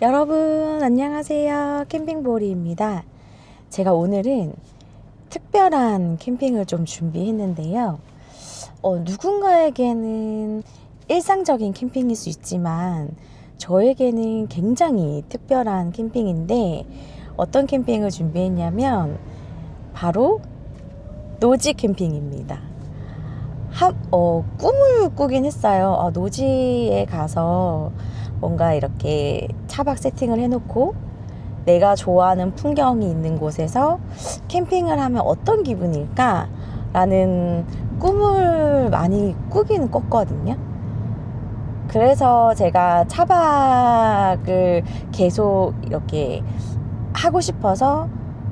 여러분 안녕하세요. 캠핑보리입니다. 제가 오늘은 특별한 캠핑을 좀 준비했는데요. 누군가에게는 일상적인 캠핑일 수 있지만 저에게는 굉장히 특별한 캠핑인데, 어떤 캠핑을 준비했냐면 바로 노지 캠핑입니다. 꿈을 꾸긴 했어요. 노지에 가서 뭔가 이렇게 차박 세팅을 해놓고 내가 좋아하는 풍경이 있는 곳에서 캠핑을 하면 어떤 기분일까? 라는 꿈을 많이 꾸기는 꿨거든요. 그래서 제가 차박을 계속 이렇게 하고 싶어서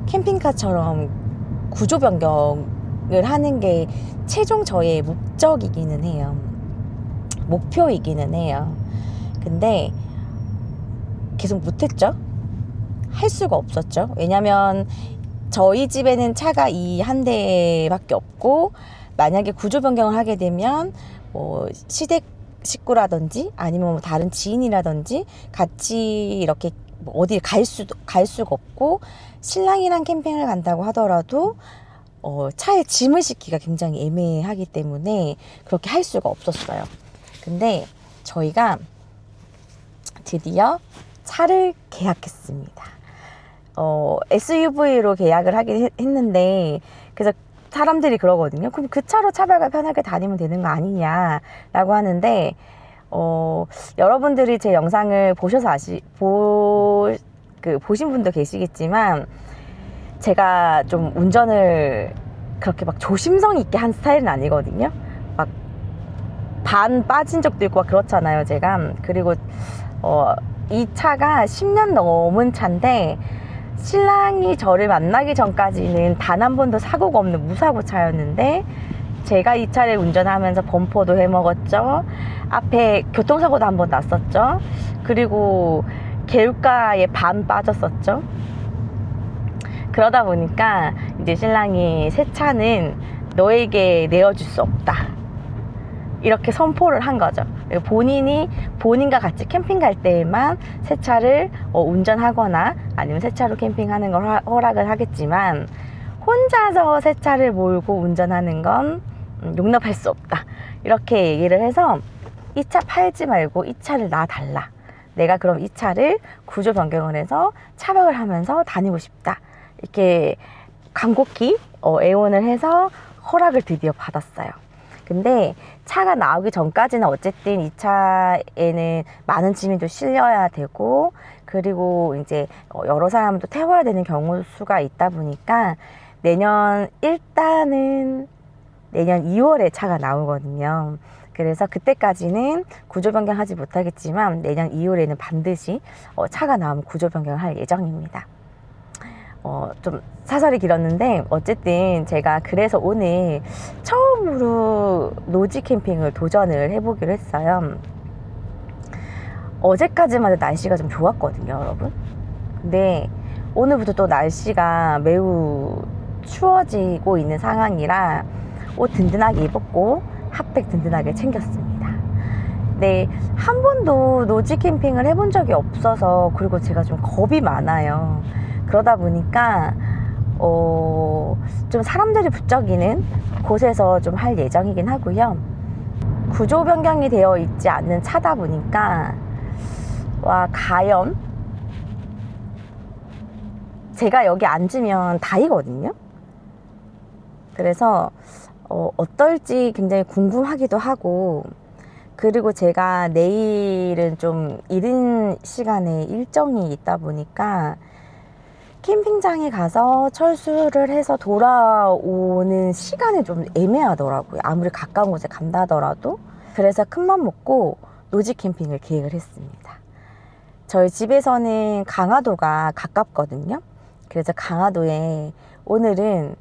캠핑카처럼 구조 변경을 하는 게 최종 저의 목적이기는 해요. 목표이기는 해요. 근데 계속 못했죠. 할 수가 없었죠. 왜냐면 저희 집에는 차가 이 한 대밖에 없고, 만약에 구조 변경을 하게 되면 시댁 식구라든지 아니면 다른 지인이라든지 같이 이렇게 어디 갈 수가 없고, 신랑이랑 캠핑을 간다고 하더라도 차에 짐을 싣기가 굉장히 애매하기 때문에 그렇게 할 수가 없었어요. 근데 저희가 드디어 차를 계약했습니다. SUV로 계약을 하긴 했는데, 그래서 사람들이 그러거든요. 그럼 그 차로 차박을 편하게 다니면 되는 거 아니냐라고 하는데, 여러분들이 제 영상을 보셔서 보신 분도 계시겠지만, 제가 좀 운전을 그렇게 막 조심성 있게 한 스타일은 아니거든요. 막 반 빠진 적도 있고 막 그렇잖아요, 제가. 그리고 이 차가 10년 넘은 차인데, 신랑이 저를 만나기 전까지는 단 한 번도 사고가 없는 무사고 차였는데, 제가 이 차를 운전하면서 범퍼도 해먹었죠. 앞에 교통사고도 한 번 났었죠. 그리고 개울가에 반 빠졌었죠. 그러다 보니까 이제 신랑이 새 차는 너에게 내어줄 수 없다, 이렇게 선포를 한 거죠. 본인과 같이 캠핑 갈 때에만 새 차를 운전하거나 아니면 새 차로 캠핑하는 걸 허락을 하겠지만, 혼자서 새 차를 몰고 운전하는 건 용납할 수 없다, 이렇게 얘기를 해서 이 차 팔지 말고 이 차를 놔달라. 내가 그럼 이 차를 구조 변경을 해서 차박을 하면서 다니고 싶다, 이렇게 간곡히 애원을 해서 허락을 드디어 받았어요. 근데 차가 나오기 전까지는 어쨌든 이 차에는 많은 짐이 또 실려야 되고, 그리고 이제 여러 사람도 태워야 되는 경우 수가 있다 보니까 일단은 내년 2월에 차가 나오거든요. 그래서 그때까지는 구조 변경하지 못하겠지만 내년 2월에는 반드시 차가 나오면 구조 변경을 할 예정입니다. 좀 사설이 길었는데, 어쨌든 제가 그래서 오늘 처음으로 노지 캠핑을 도전을 해보기로 했어요. 어제까지만 해도 날씨가 좀 좋았거든요, 여러분. 근데 오늘부터 또 날씨가 매우 추워지고 있는 상황이라 옷 든든하게 입었고 핫팩 든든하게 챙겼습니다. 네, 한 번도 노지 캠핑을 해본 적이 없어서, 그리고 제가 좀 겁이 많아요. 그러다 보니까 좀 사람들이 부쩍이는 곳에서 좀 할 예정이긴 하고요. 구조 변경이 되어 있지 않는 차다 보니까 과연 제가 여기 앉으면 다이거든요. 그래서 어떨지 굉장히 궁금하기도 하고, 그리고 제가 내일은 좀 이른 시간에 일정이 있다 보니까 캠핑장에 가서 철수를 해서 돌아오는 시간이 좀 애매하더라고요. 아무리 가까운 곳에 간다 하더라도. 그래서 큰맘 먹고 노지 캠핑을 계획을 했습니다. 저희 집에서는 강화도가 가깝거든요. 그래서 강화도에 오늘은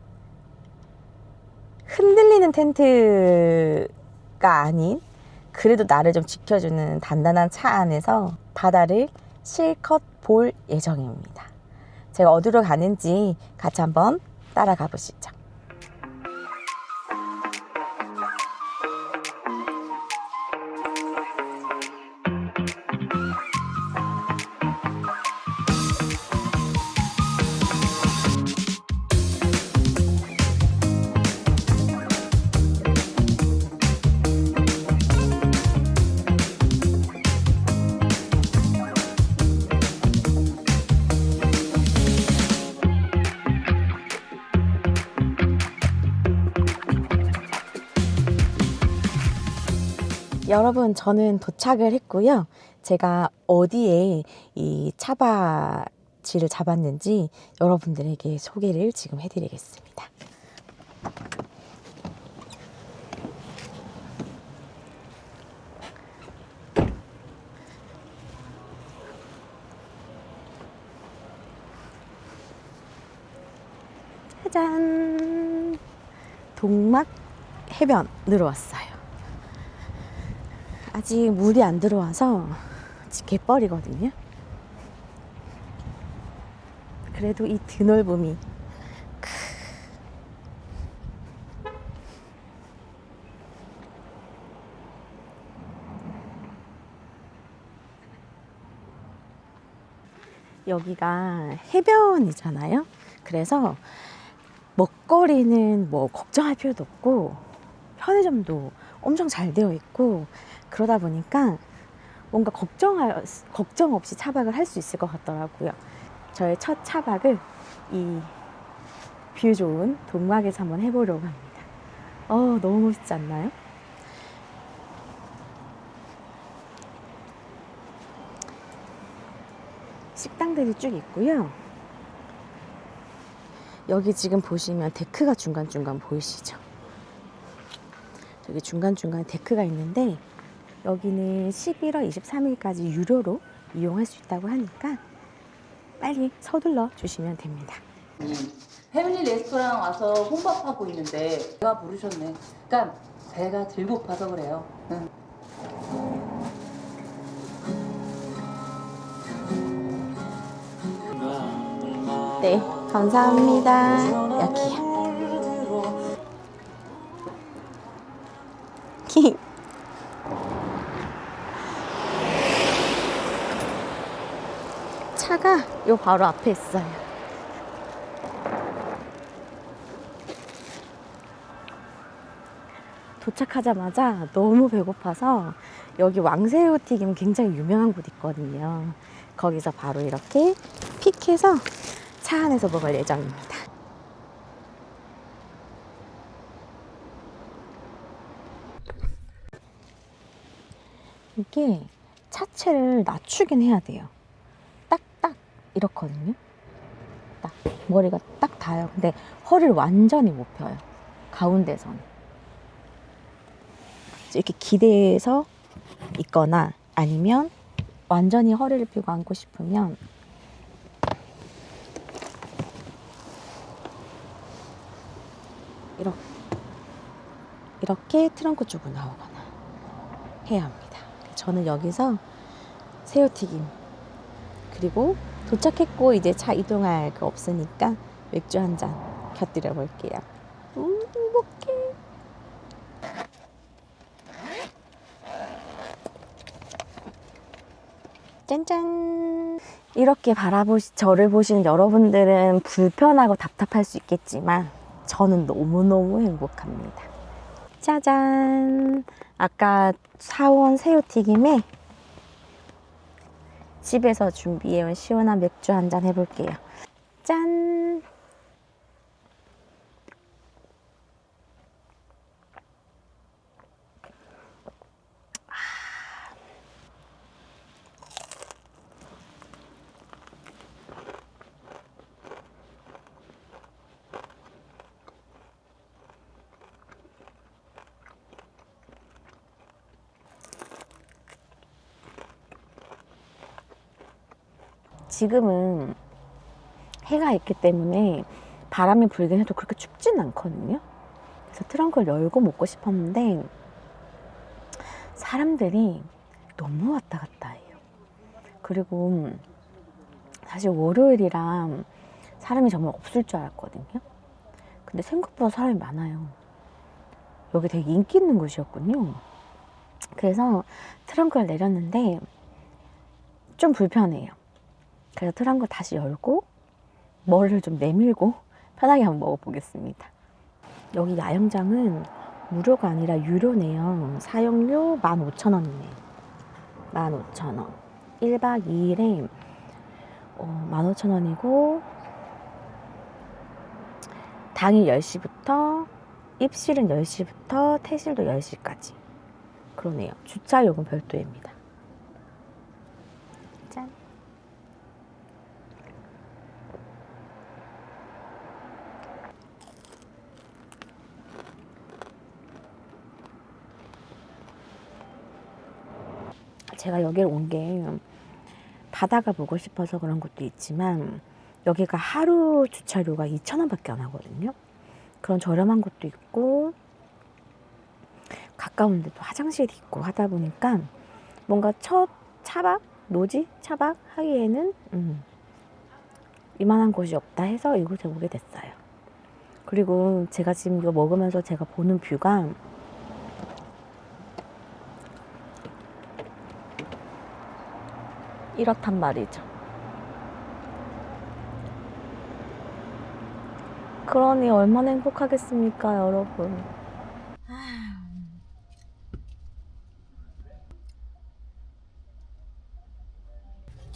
흔들리는 텐트가 아닌, 그래도 나를 좀 지켜주는 단단한 차 안에서 바다를 실컷 볼 예정입니다. 제가 어디로 가는지 같이 한번 따라가 보시죠. 여러분, 저는 도착을 했고요. 제가 어디에 이 차바지를 잡았는지 여러분들에게 소개를 지금 해드리겠습니다. 짜잔! 동막 해변으로 왔어요. 아직 물이 안 들어와서 아직 갯벌이거든요. 그래도 이 드넓음이 여기가 해변이잖아요. 그래서 먹거리는 뭐 걱정할 필요도 없고 편의점도 엄청 잘 되어 있고 그러다 보니까 뭔가 걱정 없이 차박을 할 수 있을 것 같더라고요. 저의 첫 차박을 이 뷰 좋은 동막에서 한번 해보려고 합니다. 너무 멋있지 않나요? 식당들이 쭉 있고요. 여기 지금 보시면 데크가 중간중간 보이시죠? 여기 중간중간에 데크가 있는데 여기는 11월 23일까지 유료로 이용할 수 있다고 하니까 빨리 서둘러 주시면 됩니다. 패밀리 레스토랑 와서 혼밥하고 있는데 배가 부르셨네. 그러니까 배가 들 고파서 그래요. 응. 네, 감사합니다. 여기요. 차가 요 바로 앞에 있어요. 도착하자마자 너무 배고파서 여기 왕새우 튀김 굉장히 유명한 곳 있거든요. 거기서 바로 이렇게 픽해서 차 안에서 먹을 예정입니다. 이게 차체를 낮추긴 해야 돼요. 딱딱 이렇거든요. 딱 머리가 딱 닿아요. 근데 허리를 완전히 못 펴요. 가운데서는 이렇게 기대서 있거나 아니면 완전히 허리를 펴고 앉고 싶으면 이렇게 트렁크 쪽으로 나오거나 해야 합니다. 저는 여기서 새우튀김 그리고 도착했고 이제 차 이동할 거 없으니까 맥주 한 잔 곁들여 볼게요. 행복해. 짠짠. 이렇게 저를 보시는 여러분들은 불편하고 답답할 수 있겠지만 저는 너무너무 행복합니다. 짜잔. 아까 사온 새우튀김에 집에서 준비해온 시원한 맥주 한 잔 해볼게요. 짠! 지금은 해가 있기 때문에 바람이 불긴 해도 그렇게 춥진 않거든요. 그래서 트렁크를 열고 먹고 싶었는데 사람들이 너무 왔다 갔다 해요. 그리고 사실 월요일이라 사람이 정말 없을 줄 알았거든요. 근데 생각보다 사람이 많아요. 여기 되게 인기 있는 곳이었군요. 그래서 트렁크를 내렸는데 좀 불편해요. 그래서 트렁크 다시 열고 머리를 좀 내밀고 편하게 한번 먹어보겠습니다. 여기 야영장은 무료가 아니라 유료네요. 사용료 15,000원이네요. 15,000원. 1박 2일에 15,000원이고 당일 10시부터 입실은 10시부터 퇴실도 10시까지. 그러네요. 주차 요금 별도입니다. 짠. 제가 여기를 온 게 바다가 보고 싶어서 그런 것도 있지만 여기가 하루 주차료가 2,000원밖에 안 하거든요. 그런 저렴한 것도 있고 가까운 데도 화장실이 있고 하다 보니까 뭔가 첫 차박, 노지 차박 하기에는 이만한 곳이 없다 해서 이곳에 오게 됐어요. 그리고 제가 지금 이거 먹으면서 제가 보는 뷰가 이렇단 말이죠. 그러니 얼마나 행복하겠습니까, 여러분.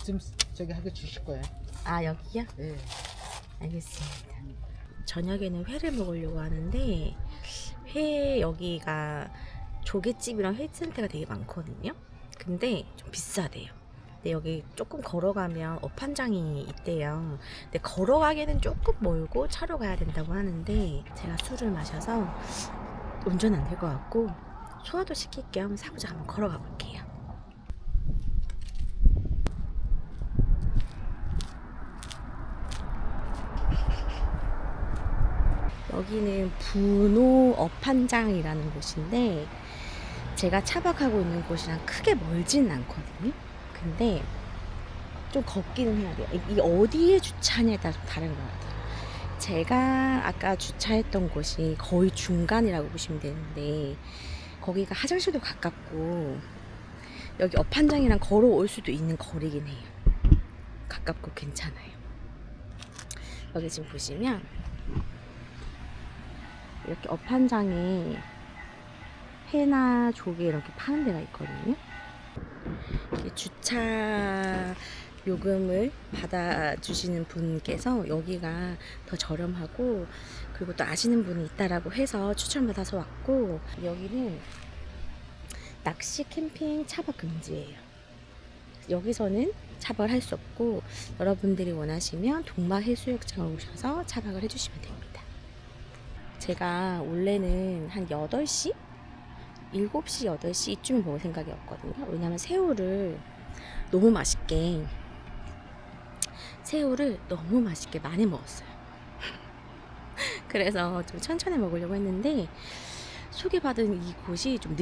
지금 저기 하게 주실 거예요. 아, 여기요? 네. 알겠습니다. 저녁에는 회를 먹으려고 하는데 회 여기가 조개집이랑 회센터가 되게 많거든요. 근데 좀 비싸대요. 근데 여기 조금 걸어가면 어판장이 있대요. 근데 걸어가기에는 조금 멀고 차로 가야 된다고 하는데 제가 술을 마셔서 운전 안 될 것 같고 소화도 시킬 겸 사부작 한번 걸어가 볼게요. 여기는 분호 어판장이라는 곳인데 제가 차박하고 있는 곳이랑 크게 멀진 않거든요. 근데 좀 걷기는 해야 돼요. 이 어디에 주차냐에 따라 좀 다른 것 같아요. 제가 아까 주차했던 곳이 거의 중간이라고 보시면 되는데 거기가 화장실도 가깝고 여기 어판장이랑 걸어올 수도 있는 거리긴 해요. 가깝고 괜찮아요. 여기 지금 보시면 이렇게 어판장에 회나 조개 이렇게 파는 데가 있거든요. 주차 요금을 받아주시는 분께서 여기가 더 저렴하고 그리고 또 아시는 분이 있다라고 해서 추천받아서 왔고 여기는 낚시 캠핑 차박 금지예요. 여기서는 차박을 할 수 없고 여러분들이 원하시면 동막 해수욕장을 오셔서 차박을 해주시면 됩니다. 제가 원래는 한 8시? 7시, 8시 이쯤에 먹을 생각이었거든요. 왜냐면 새우를 너무 맛있게 많이 먹었어요. 그래서 좀 천천히 먹으려고 했는데 소개받은 이 곳이 좀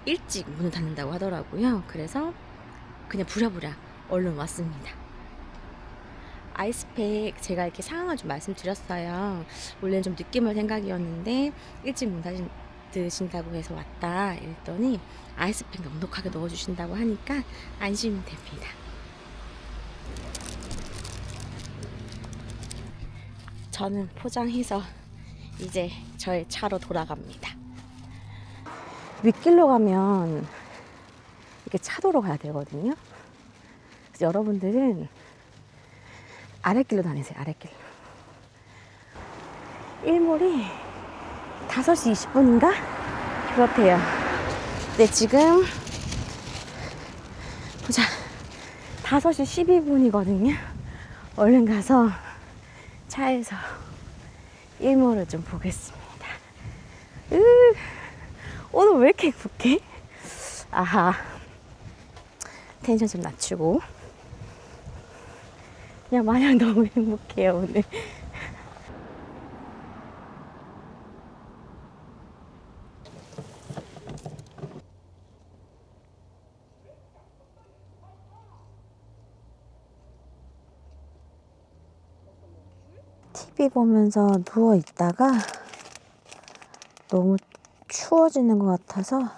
일찍 문을 닫는다고 하더라고요. 그래서 그냥 부랴부랴 얼른 왔습니다. 아이스팩 제가 이렇게 상황을 좀 말씀드렸어요. 원래는 좀 늦게 올 생각이었는데 일찍 문 닫으신다고 해서 왔다 이랬더니 아이스팩 넉넉하게 넣어주신다고 하니까 안심이 됩니다. 저는 포장해서 이제 저의 차로 돌아갑니다. 윗길로 가면 이렇게 차도로 가야 되거든요. 그래서 여러분들은 아랫길로 다니세요. 아랫길로. 일몰이 5시 20분인가? 그렇대요. 근데 지금 보자. 5시 12분이거든요. 얼른 가서 차에서 일몰을 좀 보겠습니다. 오늘 왜 이렇게 행복해? 아하. 텐션 좀 낮추고. 그냥 마냥 너무 행복해요, 오늘. TV 보면서 누워 있다가 너무 추워지는 것 같아서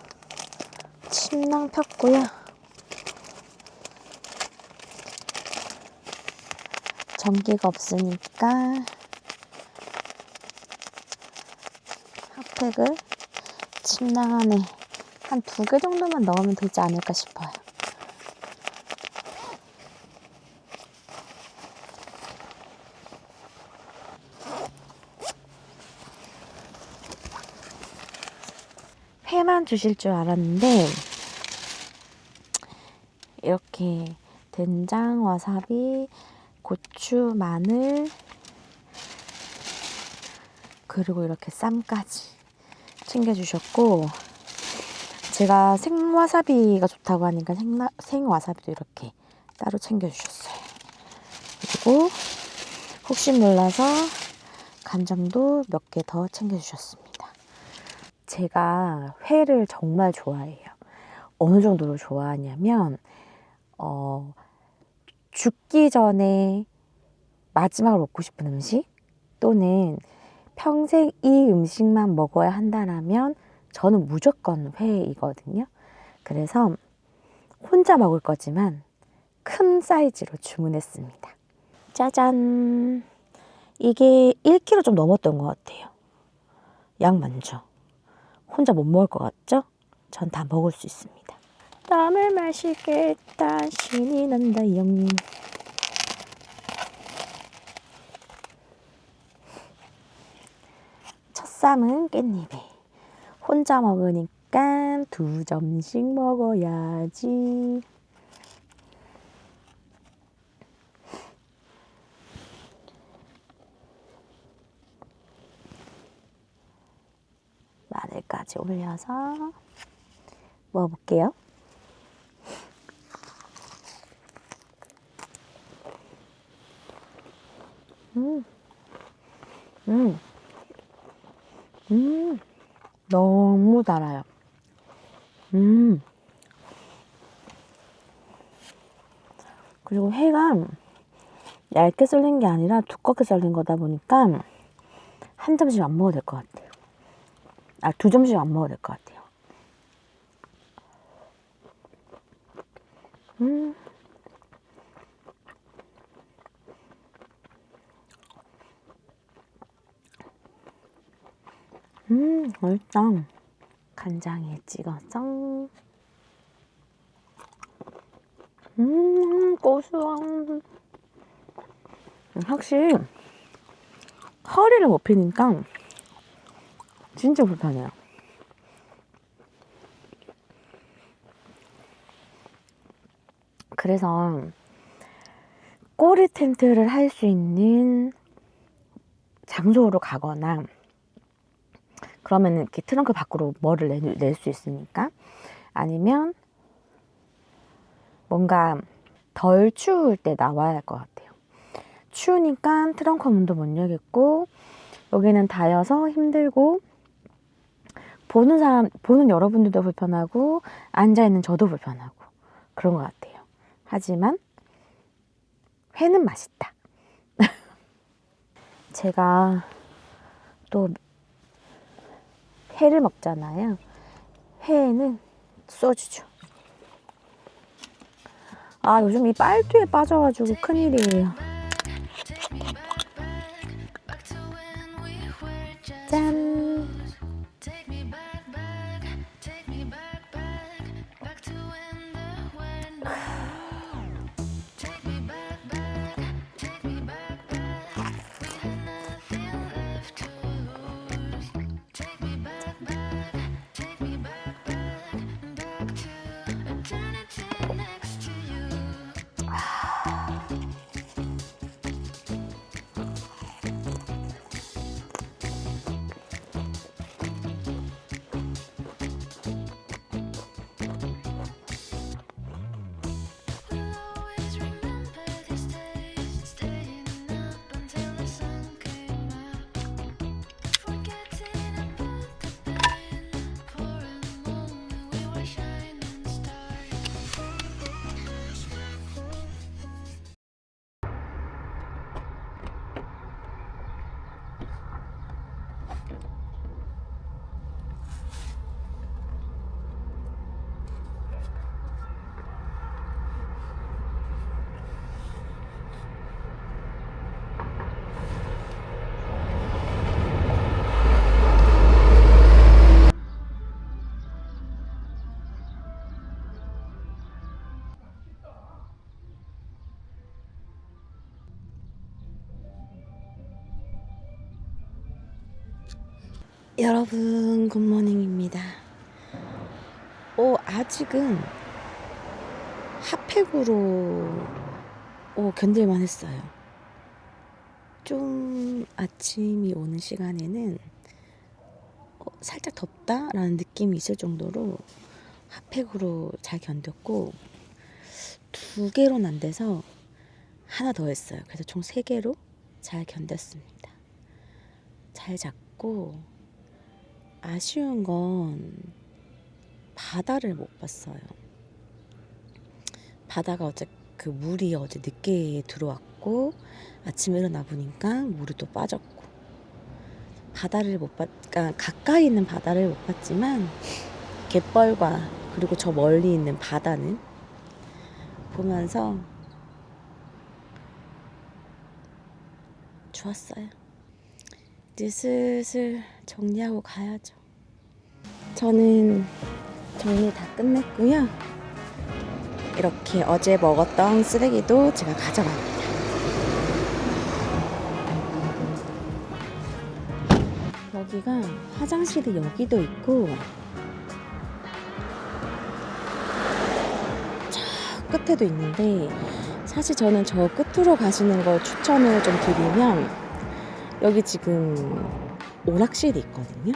침낭 폈고요. 전기가 없으니까 핫팩을 침낭 안에 한 2개 정도만 넣으면 되지 않을까 싶어요. 회만 주실 줄 알았는데 이렇게 된장, 와사비, 고추, 마늘 그리고 이렇게 쌈까지 챙겨주셨고 제가 생와사비가 좋다고 하니까 생와사비도 이렇게 따로 챙겨주셨어요. 그리고 혹시 몰라서 간장도 몇 개 더 챙겨주셨습니다. 제가 회를 정말 좋아해요. 어느 정도로 좋아하냐면 죽기 전에 마지막으로 먹고 싶은 음식 또는 평생 이 음식만 먹어야 한다라면 저는 무조건 회이거든요. 그래서 혼자 먹을 거지만 큰 사이즈로 주문했습니다. 짜잔! 이게 1kg 좀 넘었던 것 같아요. 양 많죠? 혼자 못 먹을 것 같죠? 전 다 먹을 수 있습니다. 땀을 마시겠다 신이 난다 영. 첫 쌈은 깻잎에 혼자 먹으니까 2점씩 먹어야지. 마늘까지 올려서 먹어볼게요. 너무 달아요. 그리고 회가 얇게 썰린 게 아니라 두껍게 썰린 거다 보니까 한 점씩 안 먹어도 될 것 같아요. 2점씩 안 먹어도 될 것 같아요. 맛있다. 간장에 찍어서. 고소한. 확실히 허리를 못 펴니까 진짜 불편해요. 그래서 꼬리 텐트를 할 수 있는 장소로 가거나 그러면 이렇게 트렁크 밖으로 뭐를 낼 수 있으니까 아니면 뭔가 덜 추울 때 나와야 할 것 같아요. 추우니까 트렁크 문도 못 열겠고 여기는 닫아서 힘들고 보는 여러분들도 불편하고 앉아있는 저도 불편하고 그런 것 같아요. 하지만 회는 맛있다. 제가 또 회를 먹잖아요. 회에는 소주죠. 요즘 이 빨두에 빠져가지고 큰일이에요. 짠! 여러분 굿모닝입니다. 아직은 핫팩으로 견딜만 했어요. 좀 아침이 오는 시간에는 살짝 덥다라는 느낌이 있을 정도로 핫팩으로 잘 견뎠고, 2개로는 안 돼서 하나 더 했어요. 그래서 총 3개로 잘 견뎠습니다. 잘 잤고, 아쉬운 건 바다를 못 봤어요. 바다가 그 물이 어제 늦게 들어왔고, 아침에 일어나 보니까 물이 또 빠졌고, 그러니까 가까이 있는 바다를 못 봤지만 갯벌과 그리고 저 멀리 있는 바다는 보면서 좋았어요. 이제 슬슬 정리하고 가야죠. 저는 정리 다 끝냈고요. 이렇게 어제 먹었던 쓰레기도 제가 가져갑니다. 여기가 화장실이 여기도 있고, 저 끝에도 있는데, 사실 저는 저 끝으로 가시는 거 추천을 좀 드리면, 여기 지금 오락실이 있거든요.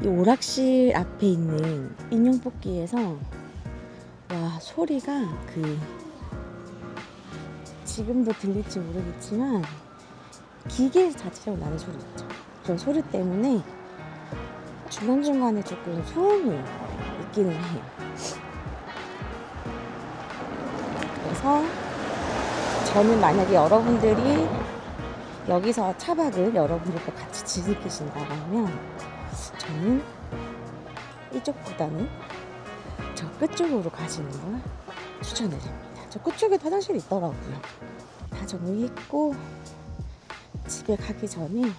이 오락실 앞에 있는 인형 뽑기에서 소리가 지금도 들릴지 모르겠지만 기계 자체로 나는 소리 있죠. 그런 소리 때문에 중간중간에 조금 소음이 있기는 해요. 그래서 저는 만약에 여러분들이 여기서 차박을 여러분들과 같이 즐기신다고 하면 저는 이쪽보다는 저 끝쪽으로 가시는 걸 추천드립니다. 저 끝쪽에도 화장실이 있더라고요. 다 정리했고 집에 가기 전에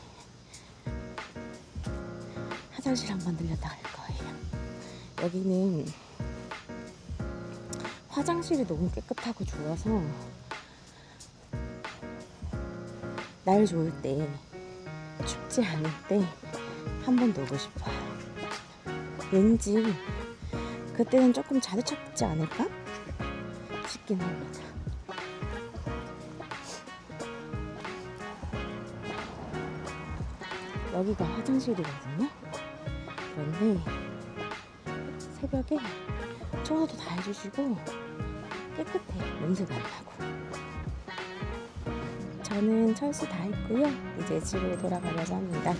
화장실 한번 들렸다 갈 거예요. 여기는 화장실이 너무 깨끗하고 좋아서 날 좋을 때, 춥지 않을 때 한 번 더 오고 싶어요. 왠지 그때는 조금 자주 찾지 않을까 싶긴 합니다. 여기가 화장실이거든요. 그런데 새벽에 청소도 다 해주시고 깨끗해요. 냄새도 안 나고. 저는 철수 다 했고요. 이제 집으로 돌아가려고 합니다.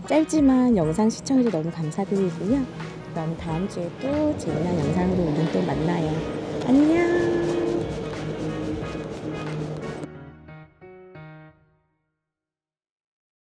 짧지만 영상 시청해주셔서 너무 감사드리고요. 그럼 다음 주에 또 재미난 영상으로 우린 또 만나요. 안녕.